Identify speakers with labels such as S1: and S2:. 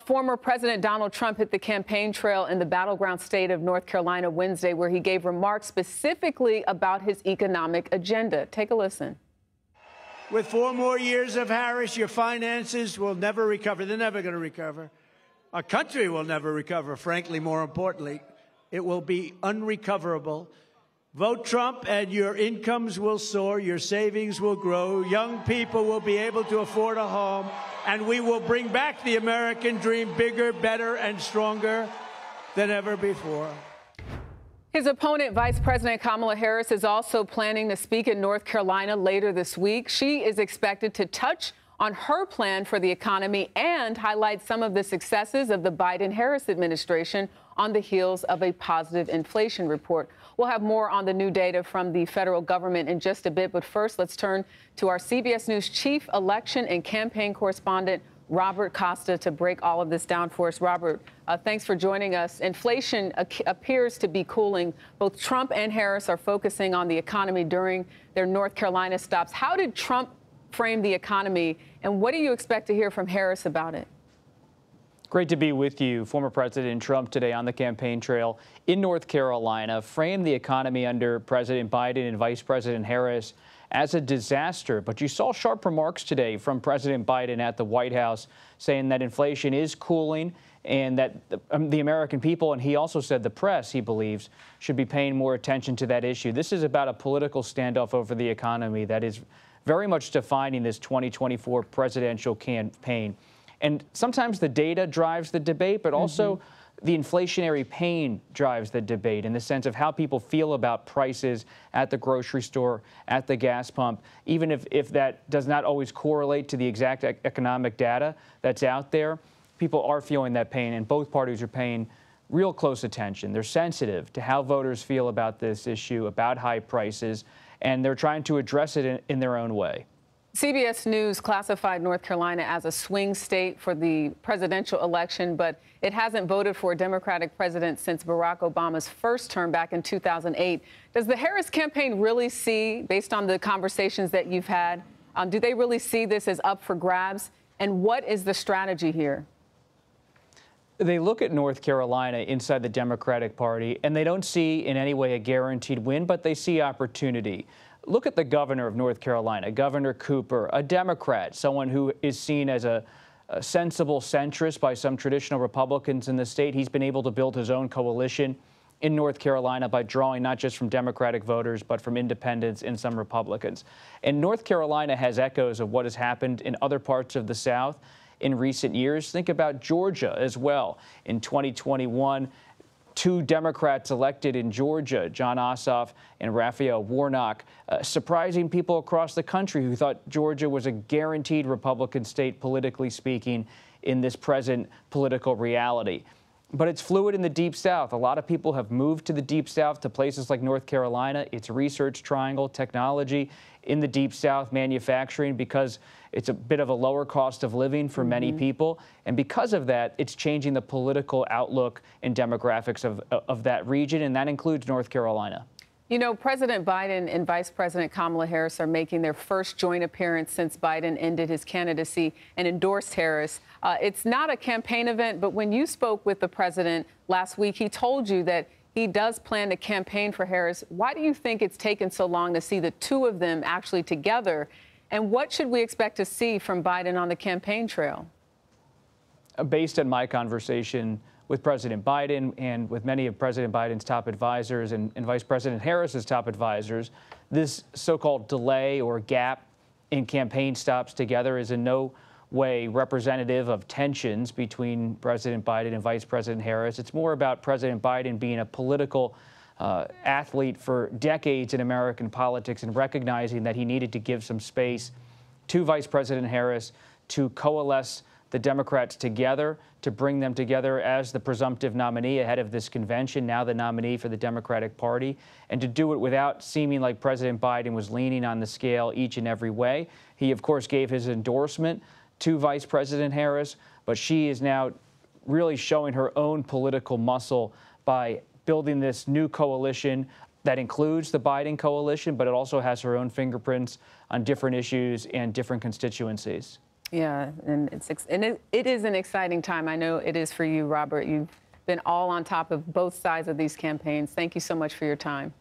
S1: Former President Donald Trump hit the campaign trail in the battleground state of North Carolina Wednesday, where he gave remarks specifically about his economic agenda. Take a listen.
S2: With 4 more years of Harris, your finances will never recover. They're never going to recover. Our country will never recover, frankly, more importantly. It will be unrecoverable. Vote Trump and your incomes will soar, your savings will grow, young people will be able to afford a home, and we will bring back the American dream bigger, better, and stronger than ever before.
S1: His opponent, Vice President Kamala Harris, is also planning to speak in North Carolina later this week. She is expected to touch on her plan for the economy and highlight some of the successes of the Biden-Harris administration on the heels of a positive inflation report. We'll have more on the new data from the federal government in just a bit. But first, let's turn to our CBS News chief election and campaign correspondent, Robert Costa, to break all of this down for us. Robert, thanks for joining us. Inflation appears to be cooling. Both Trump and Harris are focusing on the economy during their North Carolina stops. How did Trump frame the economy, and what do you expect to hear from Harris about it?
S3: Great to be with you. Former President Trump today on the campaign trail in North Carolina framed the economy under President Biden and Vice President Harris as a disaster. But you saw sharp remarks today from President Biden at the White House saying that inflation is cooling and that the American people, and he also said the press, he believes, should be paying more attention to that issue. This is about a political standoff over the economy that is very much defining this 2024 presidential campaign. And sometimes the data drives the debate, but also the inflationary pain drives the debate in the sense of how people feel about prices at the grocery store, at the gas pump, even if that does not always correlate to the exact economic data that's out there. People are feeling that pain, and both parties are paying real close attention. They're sensitive to how voters feel about this issue, about high prices, and they're trying to address it in their own way.
S1: CBS News classified North Carolina as a swing state for the presidential election, but it hasn't voted for a Democratic president since Barack Obama's first term back in 2008. Does the Harris campaign really see, based on the conversations that you've had, do they really see this as up for grabs? And what is the strategy here?
S3: They look at North Carolina inside the Democratic Party, and they don't see in any way a guaranteed win, but they see opportunity. Look at the governor of North Carolina, Governor Cooper, a Democrat, someone who is seen as a sensible centrist by some traditional Republicans in the state. He's been able to build his own coalition in North Carolina by drawing not just from Democratic voters, but from independents and some Republicans. And North Carolina has echoes of what has happened in other parts of the South in recent years. Think about Georgia as well. In 2021, 2 Democrats elected in Georgia, John Ossoff and Raphael Warnock, surprising people across the country who thought Georgia was a guaranteed Republican state, politically speaking, in this present political reality. But it's fluid in the Deep South. A lot of people have moved to the Deep South, to places like North Carolina. It's Research Triangle, technology in the Deep South, manufacturing, because it's a bit of a lower cost of living for many people. And because of that, it's changing the political outlook and demographics of that region, and that includes North Carolina.
S1: You know, President Biden and Vice President Kamala Harris are making their first joint appearance since Biden ended his candidacy and endorsed Harris. It's not a campaign event, but when you spoke with the president last week, he told you that he does plan to campaign for Harris. Why do you think it's taken so long to see the two of them actually together? And what should we expect to see from Biden on the campaign trail?
S3: Based on my conversation with President Biden and with many of President Biden's top advisors and Vice President Harris's top advisors, this so-called delay or gap in campaign stops together is in no way representative of tensions between President Biden and Vice President Harris. It's more about President Biden being a political athlete for decades in American politics and recognizing that he needed to give some space to Vice President Harris to coalesce the Democrats together, to bring them together as the presumptive nominee ahead of this convention, now the nominee for the Democratic Party, and to do it without seeming like President Biden was leaning on the scale each and every way. He, of course, gave his endorsement to Vice President Harris, but she is now really showing her own political muscle by building this new coalition that includes the Biden coalition, but it also has her own fingerprints on different issues and different constituencies.
S1: Yeah, and it is an exciting time. I know it is for you, Robert. You've been all on top of both sides of these campaigns. Thank you so much for your time.